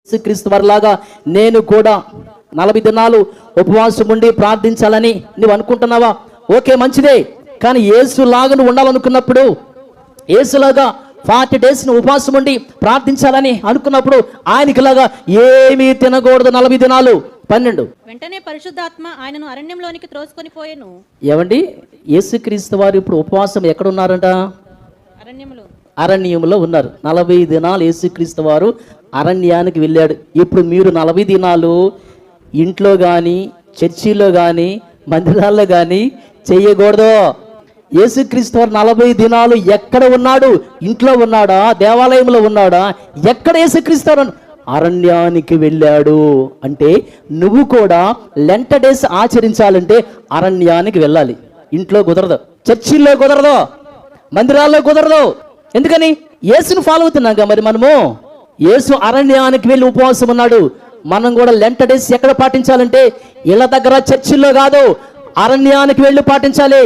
యేసుక్రీస్తు వారిలాగా నేను కూడా 40 దినాలు ఉపవాసం ఉండి ప్రార్థించాలని నువ్వు అనుకుంటున్నావా? ఓకే, మంచిదే. కానీ యేసులాగా నువ్వు ఉండాలనుకున్నప్పుడు, యేసులాగా 40 days నువ్వు ఉపవాసం ఉండి ప్రార్థించాలని అనుకున్నప్పుడు ఆయనకిలాగా ఏమీ తినకూడదు 40 దినాలు. 12 వెంటనే పరిశుద్ధాత్మ ఆయనను అరణ్యంలోనికి త్రోసుకొని పోయెను. ఏమండి, యేసుక్రీస్తు వారు ఇప్పుడు ఉపవాసం ఎక్కడ ఉన్నారంట? అరణ్యంలో ఉన్నారు. 40 దినాలు యేసుక్రీస్తు వారు అరణ్యానికి వెళ్ళాడు. ఇప్పుడు మీరు 40 దినాలు ఇంట్లో కానీ, చర్చిలో కానీ, మందిరాల్లో కానీ చేయకూడదు. యేసుక్రీస్తు వారు 40 దినాలు ఎక్కడ ఉన్నాడు? ఇంట్లో ఉన్నాడా? దేవాలయంలో ఉన్నాడా? ఎక్కడ యేసుక్రీస్తు వారు? అరణ్యానికి వెళ్ళాడు. అంటే నువ్వు కూడా లెంట్ డేస్ ఆచరించాలంటే అరణ్యానికి వెళ్ళాలి. ఇంట్లో కుదరదు, చర్చిల్లో కుదరదు, మందిరాల్లో కుదరదు. ఎందుకని? యేసును ఫాలో అవుతున్నాగా మరి మనము. యేసు అరణ్యానికి వెళ్ళి ఉపవాసం ఉన్నాడు. మనం కూడా లెంట్ డేస్ ఎక్కడ పాటించాలంటే ఇళ్ళ దగ్గర, చర్చిల్లో కాదు, అరణ్యానికి వెళ్ళి పాటించాలి.